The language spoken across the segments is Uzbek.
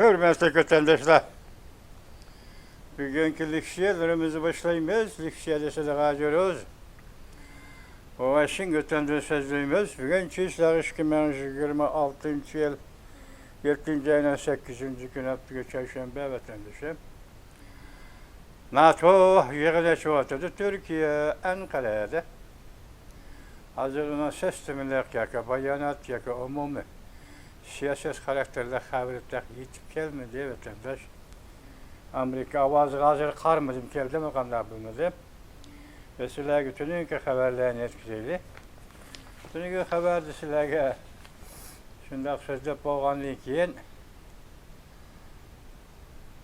Hürmetli vatandaşlar, bugünkü liksiyelerimizi başlayımız. Liksiyede ağacıyoruz. O için götündüğü sözlüğümüz. Bugün Çiğsler 2026 yıl 7. ayının 8. gün hafta Çarşamba vatandaşı. NATO yığılı çoğaltıdı. Türkiye Ankara'da. Hazırlanan sistemler yaka, bayanat yaka, umumi siyaset karakterli haberler yetip gelmedi vatandaş. Amerika avazı hazır karmadım geldi mi kanlar bulmadı. Mesela bütününkü haberlerini etkiledi. Bütününkü haberde silahı şimdi sözde boğanlığı kiyen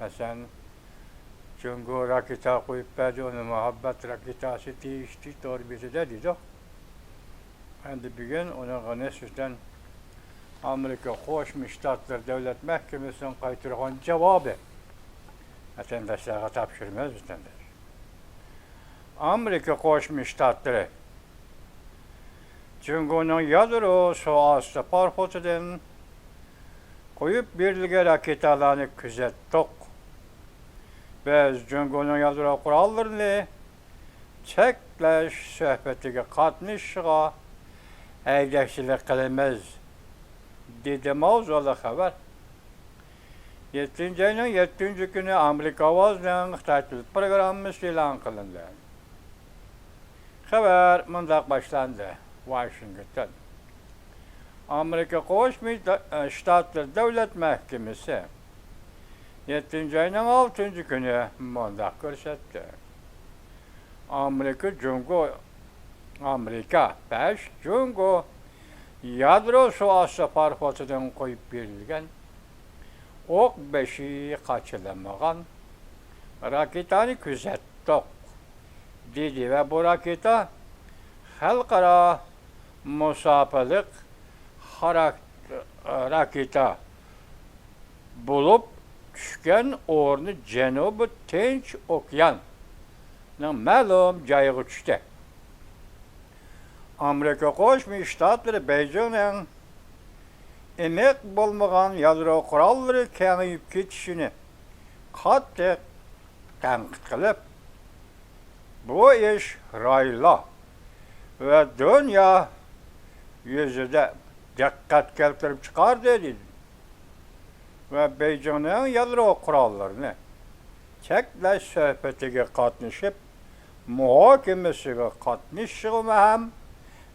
mesela Cungo raketa koyup verdi onu muhabbet raketası değişti doğru bir şey dedi. Şimdi bugün onun kanısından Amerika Koşmuş Ştatlar Devlet Mahkemesi'nin kaytırgan cevabı vatandaşlara tapşırmaz vatandaş. Amerika Koşmuş Ştatları Cungo'nun yadro soğası parfotudan koyup birliğe raketalarını küzettik. Biz Cungo'nun yadro kurallarını çekleş sohbetine katmışığa eydekçilik kılmaz. Dedi mavzulu haber. 7. ayının 7. günü Amerika Avazı'nın tatil programı ilan kılındı. Haber mındak başlandı. Washington. Amerika Koşmuş Ştatlar Devlet Mahkemesi 7. ayının 6. günü mındak görsetti. Amerika 5 Cungo yadro soğası parfotudan koyup verilgen ok beşi kaçılamagan raketani küzettik dedi ve bu raketa halkara musafalık raketa bulup düşken ornu Cenubu Tinç Okyan'ın malum cayı uçtu. Amerika Koşmuş Ştatları Beijing'in emek bulmagan yadro kuralları kengayıp ketişini katı tenkit kılıp bu iş rayla ve dünya yüzüde dikkat keltirip çıkar dedi. Ve Beijing'in yadro kurallarını çekleş sohbetine katmışıp muhakemesine katmışım hem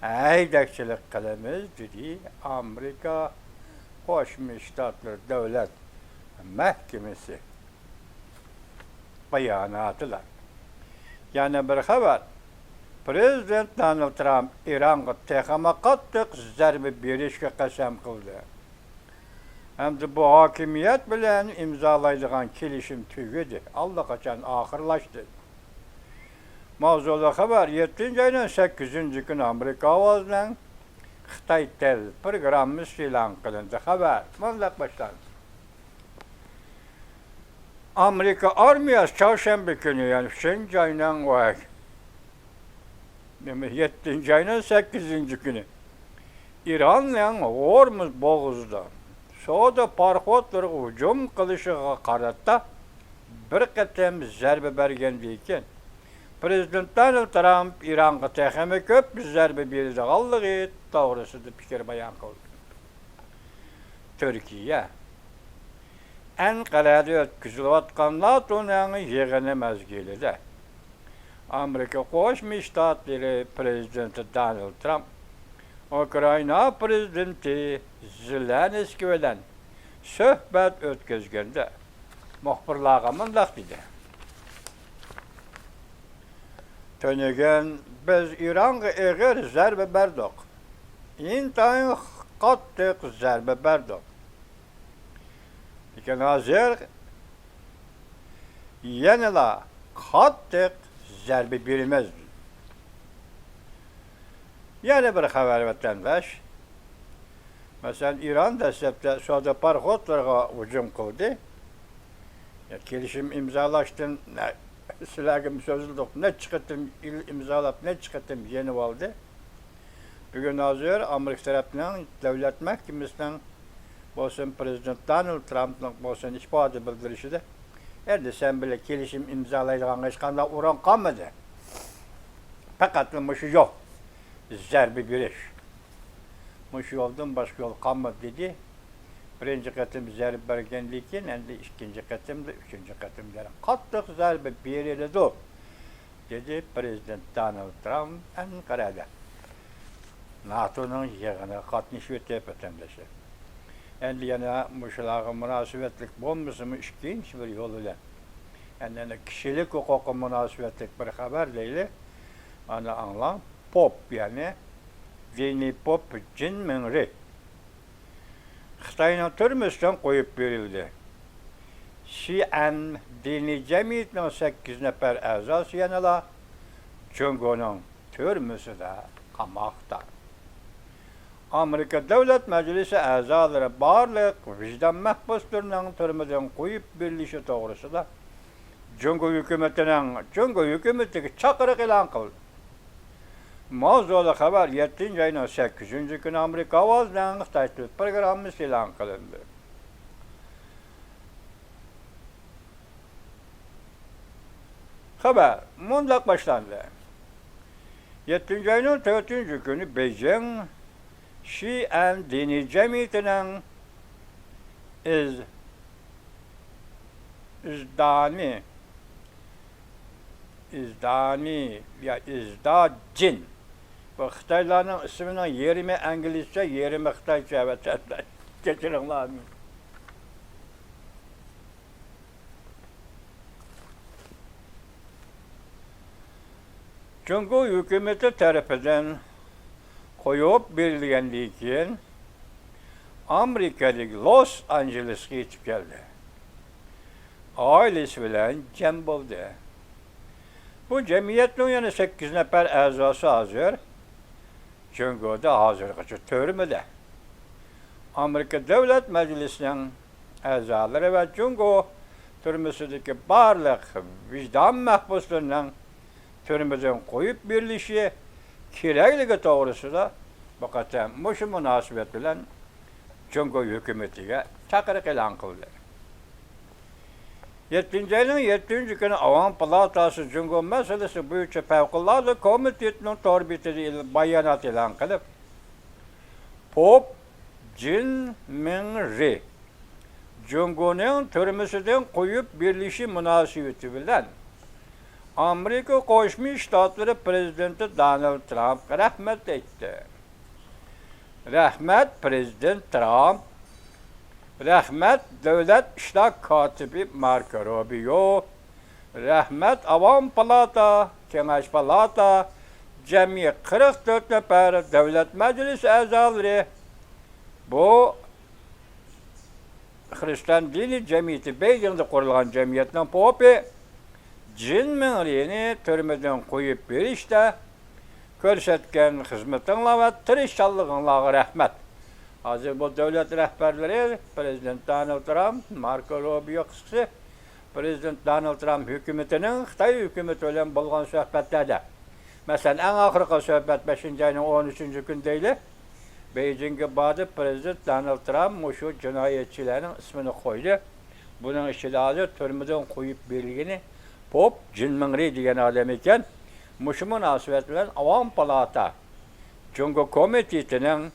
eydekçilik kılımız dedi Amerika Koşmuş Ştatlar Devlet Mahkemesi beyanatlar. Yani bir haber, Prezident Donald Trump İran'a tekama kattık zerbe berişke kasem kıldı. Hem de bu hakimiyet bilen imzalayılan kilişim tügüdü. Allah kaçan ahırlaştı. Mavzulu haber 7. ayının 8. günü Amerika Avazı'nın Xitay tel programı ilan kılındı. Haber mındak başlandı. Amerika armiyası çarşamba günü yani 5. ayının 7. ayının 8. günü İran'la Hormuz boğazda soğuda parxotları hücum kılışıga karatta bir kıtım zerbe bergendiyken Prezident Donald Trump İran'a tekeme köp bir zerbe berdi gallığı doğrusudur fikir bayan kıldı. Türkiye Ankara'da ötküzülüvatkan NATO'nun yığını mezgilide Amerika Koşmuş Ştatları Prezidenti Donald Trump Ukrayna Prezidenti Zelenski bilen söhbet ötküzgende muhbirlığa mındak dedi. Tönegen biz İran'a eğer zerbe berdik. İntayın kattık zerbe berdik. Lakin hazır yenila kattık zerbe bilmez. Yani bir haber vatandaş. Mesela İran destekte soda parxotlarga hücum kıldı. Ya kelişim imzalaştın, silahım sözüldük, ne çıkarttım imzalap, ne çıkarttım yeni oldu. Bugün hazır Amerika tarafından devlet mahkemesinden Bolsun Prezident Donald Trump'ın bolsun ifade bildirişi de endi sen bile kelişim imzalaydigan hiç qanday uran qalmadı. Fakat muşu yok. Zerbi biriş. Muşu yoldan başka yol qalmadı dedi. Birinci qatım zərb bergenlikin, endi ikinci qatımda, üçüncü qatımda qattiq zərbi berildi. Dedi Prezident Donald Trump Ankara'da. NATO'nun yığını qatnışıb ötüb vatandaşı. Endi yana muşulağı münasibetlik bolmasımı ikinci bir yol ile. Endi kişilik hukuku münasibetlik bir haber değil. Ana anlam pop yani dini pop Jin Mingri. Xitayning türmesinden koyup verildi. Şian dini cemiyetinin 8 nefer əzası yanıla Cungo'nun türmesi de qamakta. Amerika Devlet Meclisi əzaları barlıq vicdan məhbuslarının türmeden koyup verilişi doğrusu da Cungo hükümeti çakırıq ilan kıldı. Mavzulu haber 7. ayının 8. günü Amerika Avaz'dan Xitay programı ilan kılındı. Haber mundaq başlandı. 7. ayının 4. günü Beijing Şian dini cemiyetinin İzdacin. Bu Xitayların isminin yerimi İngilizce, yerimi Xitayca ve geçirin lan. Cungo hükümeti tarafından koyup verilgenliğin Amerika'daki Los Angeles'e geçip geldi. Ailesi bilen cem buldu. Bu cemiyetin yani 8 nefer əzası hazır. Cungo'da hazırlıqçı törmüde. Amerika Devlet Meclisi'nin əzaları ve Cungo türmüsündeki barlıq vicdan məhbuslarının türmüden koyup birleşi kireğliği doğrusu da bakatan muşu münasibet bilen Cungo hükümetiyle çakırık ilan kıldı. 7. ayının 7. günü Avam Palatası Cungo meselesi büyükçe fevkalade komitetinin torbitesi bayanat ilan kılıp Pop Jin Mingri Cungo'nun türmesinden koyup birleşi münasibeti bilen Amerika Koşmuş Ştatları Prezidenti Donald Trump rahmet etti. Rahmet Prezident Trump, rahmet Devlet İşler Katibi Marco Rubio, rahmet Avam Palata, Kengaş Palata, cemi 44 nefer Devlet Meclisi əzaları bu Hristiyan dini cemiyeti Beijing'de kurulan cemiyetten popi Jin Mingri'ni türmeden koyup verişte körsetken hizmetinle ve tirişçallığınla rahmet. Hazır bu devlet rehberleri Prezident Donald Trump, Marco Rubio kısısı Prezident Donald Trump hükümetinin Xitay hükümeti olan bulgan söhbetlerde. Mesela en ahırkı söhbet 5. ayının 13. gündeyle Beijing'e bağlı Prezident Donald Trump şu cinayetçilerin ismini koydu. Bunun işi de hazır türmeden koyup verdiğini Pop Jin Mingri diyen adam iken muşu münasibetle Avam Palata Cungo Komitetinin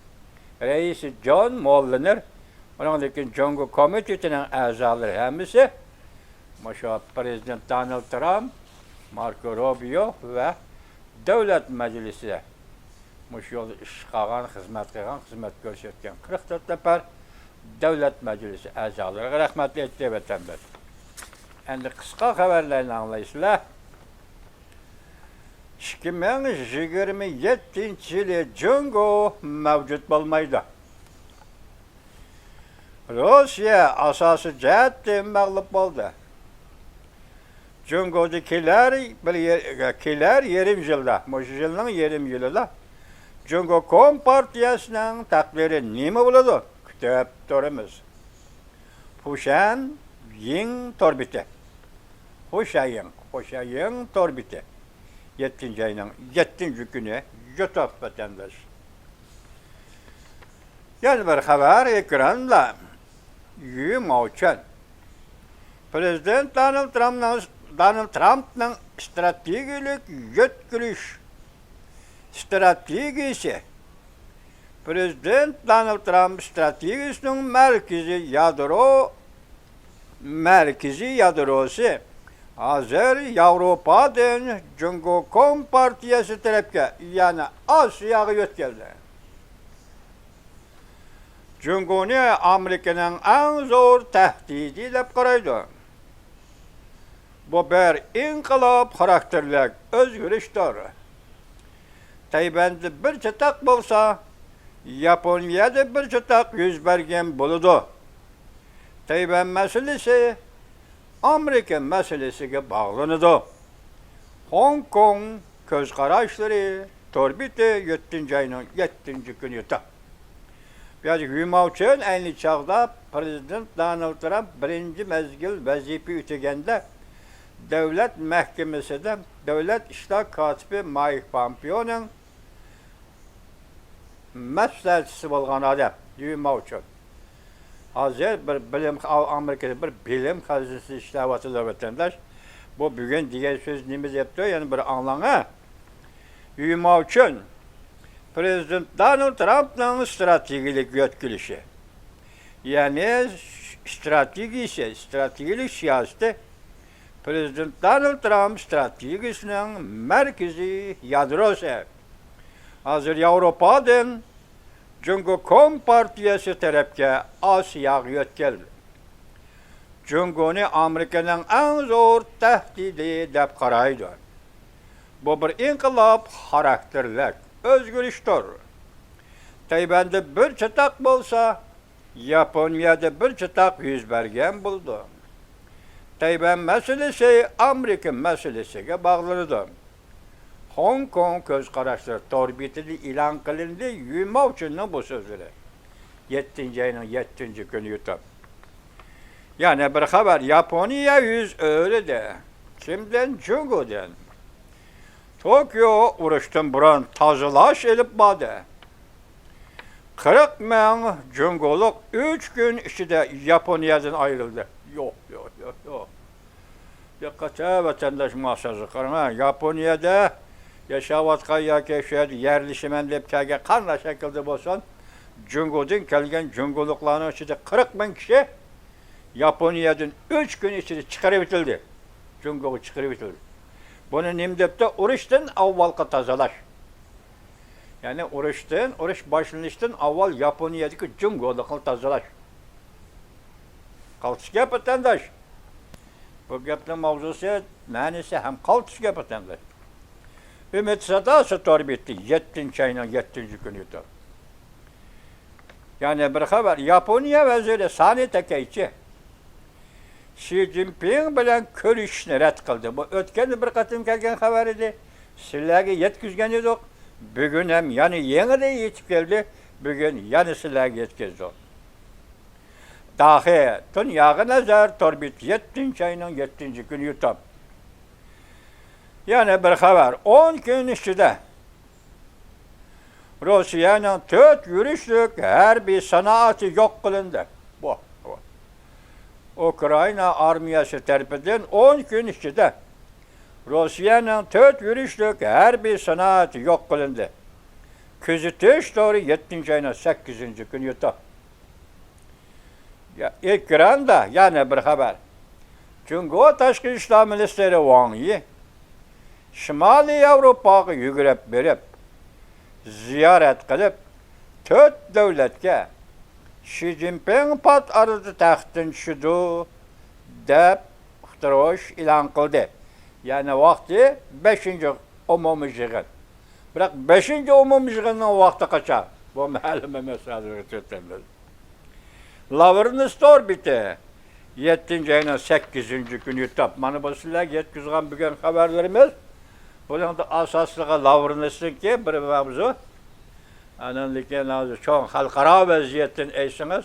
reisi John Mulliner onundaki Cungo Komitetinin əzaları hemisi muşu Prezident Donald Trump, Marco Rubio ve Devlet Meclisi muşu iş qağan, hizmet görsətken 44 nefer Devlet Meclisi əzaları rahmetli etti vatandaş. Endi kısa haberlerini anlayışla 2027 yılı Cungo mevcut olmaydı. Rusya asası cəhətdə məğlub oldu. Cungo'dakiler yerim yılda, Muşil'nin yerim yılında Cungo Kompartiyasının takdiri nime buladı? Kütüp durumuz. Huşan Yin Torbiti. Huşayın Torbiti. 7. ayının 7. günü YouTube vatandaş. Yani bir haber ekranda Yumauchen. Prezident Donald Trump'ның stratejik yötkülüş stratejisi. Prezident Donald Trump stratejisinin merkezi yadrosu hazır Avrupa'dan Cumhuriyet Partiyası tarafı yani Asya'ya yötkeldi. Cumhuriyet Amerika'nın en zor tehdidi dep qaraydı. Bu bir inkılap karakterlik özgürlüştür. Tayvan'da bir çıtak bolsa, Japonya'da bir çıtak yüz bergen buludu. Tayvan meselesi Amerika meselesiga bağlanıdı. Hong Kong göz qarashları torbiti 7. ayının 7. günü yutdu. Birazcık yuymak için aynı çağda Prezident Donald Trump birinci mezgil vazife ütegende devlet mahkemesinde devlet işler katibi Mike Pompeo'nun məsləhətçisi bolğan adam yuymak için. Hazır Amerika'da bir bilim kazısı işləvatıdır vatandaş. Bu bugün diğer söz nimiz yaptı yani bir anlamı. Yuymak için Prezident Donald Trump'ın stratejik yötkülüşü. Yani stratejilik siyaseti Prezident Donald Trump stratejisinin merkezi yadrosu. Hazır Avrupa'dan Cumhuriyet Partiyası tarafı Asya'ya yötkeldi. Cumhuriyet Amerika'nın en zor tehdidi dep qaraydı. Bu bir inkılap karakterlik özgürlüştür. Tayvan'da bir çıtak bolsa, Japonya'da bir çıtak yüz bergen buldu. Tayvan meselesi Amerika meselesiga bağlandı. Hong Kong göz qarashları torbitili ilan qilindi yuymak uchun bu sözleri. 7. ayının 7. günü yutub. Yani bir haber Japonya yüz öyle de. Kimden? Cumhuriyet'den. Tokyo urushdan burun tozalash elib bordi. 40 ming Cumhuriyet 3 gün ichida Yaponiyadan ayrıldı. Yok. Diqqatga vatandaş muhasazı qarang. Yaponiyada yaşavatqan yoki shu yerlishiman deb kelgan qanday shaklda bo'lsin, Cumhuriyetdan kelgan Cumhuriyetlarning ichida 40 ming kishi Yaponiyadan 3 gün ichida chiqarib etildi. Cumhuriyet chiqarib etildi. Bunu nima debdi? Urushdan avvalgi tozalash. Yani urush boshlanishdan avval Yaponiyadagi Cumhuriyetni tozalash. Qaltis gap vatandaş. Bu gapning mavzusi, ma'nosi ham qaltis gap vatandaş. Ümit sadası torbitti 7. ayının 7. günü yutub. Yani bir haber Japonya veziri Sani Takaichi Xi Jinping bilan ko'rishishni rad qildi. Bu o'tgan bir qatim kelgan xabar edi. Sizlarga yetkazgan edik. Bugun ham yana yengida yetib keldi. Bugun yana sizlarga yetkazdi. Dahi dunyoga nazar torbit 7. ayının 7. günü yutub. Yani bir haber 10 gün ichida Rusiyaning 4 yurishlik harbiy sanoati yo'q qilindi. Bu. Ukrayna armiyasi tarafidan 10 gün ichida Rusiyaning 4 yurishlik harbiy sanoati yo'q qilindi. Kuzatish to'g'ri 7. ayının 8. günü yutub. Ekranda yani bir haber. Cumhuriyet Tashqi ishlar ministri Wang Yi Şimali Avrupaga yugurib berib, ziyorat qilib, 4 davlatga Xi Jinping pat arada taxtdan tushdi deb ixtirosh e'lon qildi. Yani vaqti 5. umumiy yig'in. Biroq 5. umumiy yig'inning vaqti qachon? Bu ma'lum emas hozirgacha. Lavrni torbiti 7. ayının 8. günü yutub. Mana bu sizlarga yetkazgan bo'lgan xabarlarimiz. Buning asosligi Lavrinisniki bir mavzu. Lekin hozir cho'ng xalqaro vaziyatdan aytsangiz,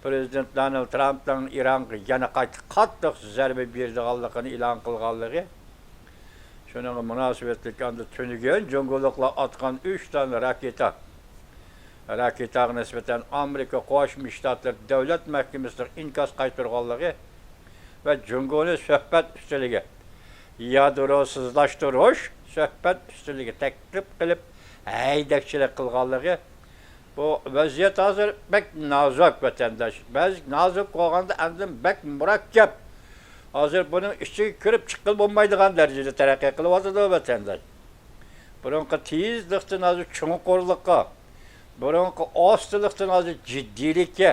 Prezident Donald Trump'ning Ironga yana qattiq zarba berganligini e'lon qilganligi. Shuning munosabatli endi tunigan Cumhuriyetlar atgan 3 tane raketa raketaga nisbatan Amerika Qo'shma Shtatlar Davlat Mahkamasining inkos qaytarganligi va Jungoni suhbat ustunligi yadrosizlashtirish suhbat ustunligi taklif qilib haydakchilik qilganligi bu vaziyat hozir bek nozuk vatandosh. Ba'zi nozuk bo'lganda andan bek murakkab. Hozir buning ichiga kirib chiqib bo'lmaydigan darajada taraqqiy qilyapti vatandosh. Burunqi tezlikdan hozir chunqurlikqa, burunqi ostilikdan hozir jiddiylikka,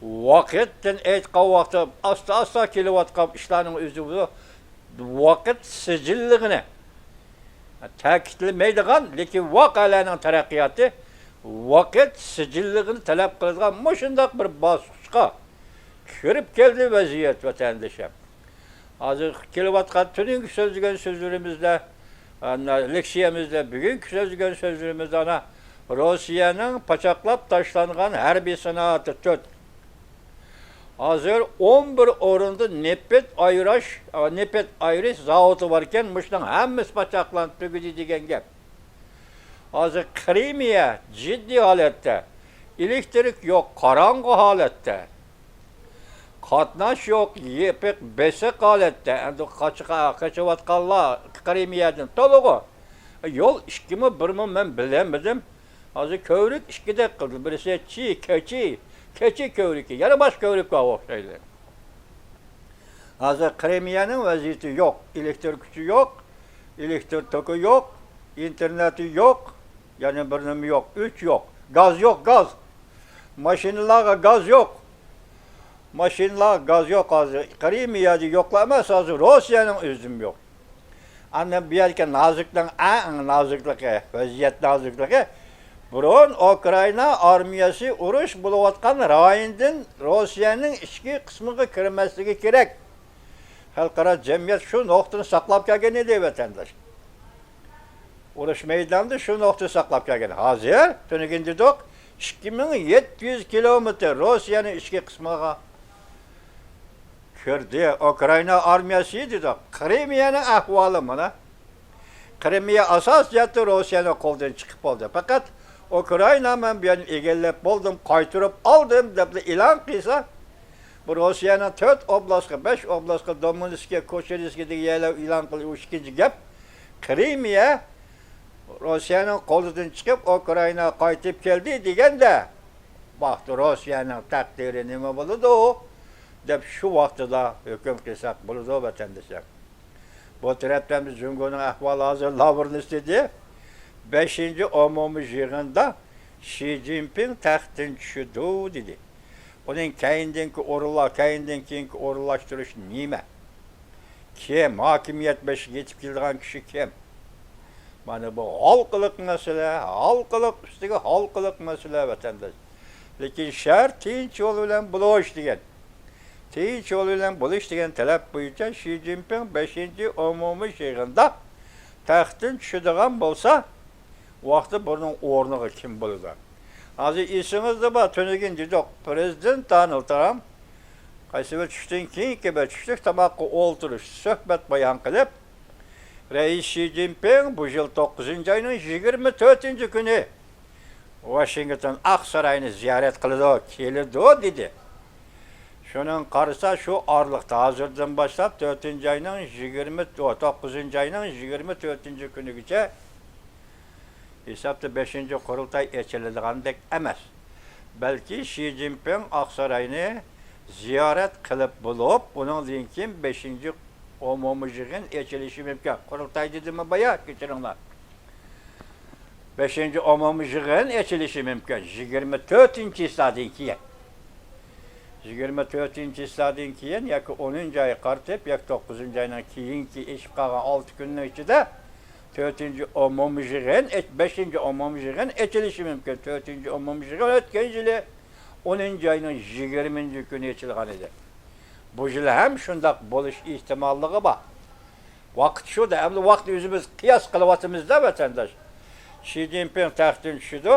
vaqtdan aytgan vaqtda asta kelayotgan ishlarning o'zi vaqt sijilligini ta'kidlamaydigan, lekin voqealarning taraqqiyoti vaqt sijilligini talab qiladigan shundoq bir bosqichga kirib keldi vaziyat vatandoshim. Hozir kelayotgan tuningi so'zlagan so'zlarimizda, leksiyamizda, bugungi so'zlagan so'zlarimizda Rossiyaning pachoqlab tashlangan harbiy sanoati 4. Hozir 11 o'rinda nefret ayrish zavodi bor ekan, buning hammasi pachoqlanib tugadi degan gap. Hozir Krimiya ciddi holatda, elektrik yo'q, qorong'u holatda. Qatnash yo'q, yepiq, besiq holatda. Endi qochayotganlar Krimiyadan to'lig'i. Yo'l 2 mi 1 mi men bilmadim. Hozir ko'rik 2 da qildi. Birisi keçi kövriki, yana bosh ko'rikka o'xshaydi. Hozir Krimiyaning vaziyati yo'q, elektrik kuchi yo'q, elektrik toki yo'q, interneti yo'q, yana bir nima yo'q, 3 yo'q, gaz yo'q, gaz. Mashinalarga gaz yo'q. Mashinalar gaz yo'q hozir. Krimiyada yo'qlar emas, hozir Rossiyaning o'zim yo'q. Ana bu yerga nozikdan eng nozikligi, vaziyat nozikligi burun Ukraina armiyasi urush bo'layotgan rayondan Rossiyaning ichki qismiga kirmasligi kerak. Xalqaro jamiyat shu nuqtani saqlab kelgan edi vatandosh. Urush maydonida shu nuqtani saqlab kelgan. Hozir tunigin dedik 2700 kilometr Rossiyaning ichki qismiga kirdi. Ukraina armiyasi dedik. Krimiyaning ahvoli mana. Krimiya asosiyati Rossiyaning qo'ldan chiqib qoldi. Faqat Ukraina men bu yerni egallab bo'ldim, qaytarib oldim deb e'lon qilsa, bu Rossiyaning 4 oblastga, 5 oblastga, Dominskiya, Kocherskiya degan yerlar e'lon qilib ikkinchi gap. Krimiya Rossiyaning qo'lidan chiqib Ukraina qaytib keldi deganda, vaqt Rossiyaning taqdiri nima bo'ladi deb shu vaqtida hukm qilsak bo'ladi vatandoshlar. Bu tarafdan biz Jungoning ahvoli hozir Lavrnisda 5. umumiy yig'inda Xi Jinping taxtdan tushdi dedi. Uning keyingi o'rinlashtirish nima? Kim hokimiyat beshiga yetib kelgan kishi kim? Mana bu xalqlik masala, xalqlik ustiga xalqlik masala vatandosh. Lekin shart tinch yo'l bilan bo'lish degan. Tinch yo'l bilan bo'lish degan talab bo'yicha Xi Jinping 5. umumiy yig'inda taxtdan tushadigan bo'lsa, vaqti bunun o'rniga kim bo'ladi? Hozir esingizda bor, tunigin dedik, prezident Donald Trump qaysi bir tushdan keyingi bir tushlik tomoqqa o'ltirish suhbat bayon qilib, Rais Xi Jinping bu yil 9-oyning 24-kuni Washington Aqsaroyini ziyorat qiladi, keladi dedi. Shuning qarasa shu orliqda hozirdan boshlab 9-oyning 24-kunigacha hesapda 5. qurultay echiladigandek emas. Balki Xi Jinping Aqsaroyni ziyorat qilib bo'lib, buningdan keyin 5. umumiy yig'in echilishi mumkin. Qurultay dedimi boya, kechiringlar. 5. umumiy yig'in echilishi mumkin 24-yildan keyin. 24-yildan keyin yoki 10-oy qartib, yoki 9-oydan keyingi ish qolgan 6 kunning ichida 4. umumiy yig'in, 5. umumiy yig'in echilishi mumkin. 4. umumiy yig'in o'tgan yili 10-oyning 20-kuni echilgan edi. Bu yil ham shundoq bo'lish ehtimolligi bor. Vaqt shuda, endi vaqt o'zimiz qiyos qilyapmizda vatandosh. Xi Jinping taxtdan tushdi.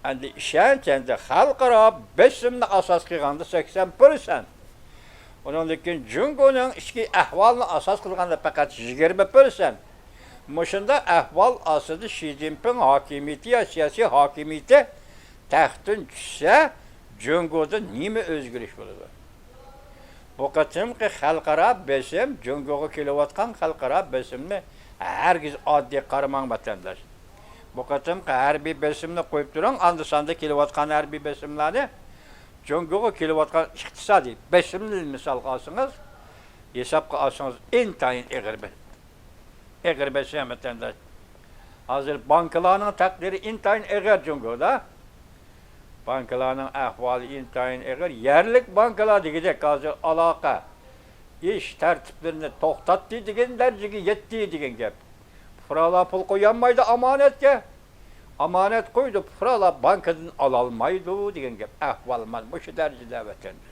Endi ishonch endi xalqaro bitimni asos qilganda 80%. Undan keyin Jungoning ichki ahvolini asos qilganda faqat 20%. Muşunda ahval asıdı Xi Jinping hakimiyeti ya siyasi hakimiyeti taxtın düşse Cungo'da nime özgürlük buludu? Bu qatımki xalqara besim, Cungo'ga kelyapotgan xalqara besimni hergiz oddiy qaramang vatandaş. Bu qatımki harbiy besimni qo'yib turing, Andijonda kelyapotgan harbiy besimlarni Cungo'ga kelyapotgan iqtisodiy besimni misol olsangiz, hesapga olsangiz intayin egir besim vatandaş. Hazır bankalarning taqdiri intayin egir Cungo'da. Bankalarning ahvoli intayin egir. Yerlik bankalar degidek hazır aloqa, ish tartiblarini to'xtatdi degan darajaga yetdi degan gap. Fuqarolar pul qo'yolmaydi omonatga. Omonat qo'ydi, fuqarolar bankadan ololmaydi degan gap. Ahvol mana shu darajada vatandaş.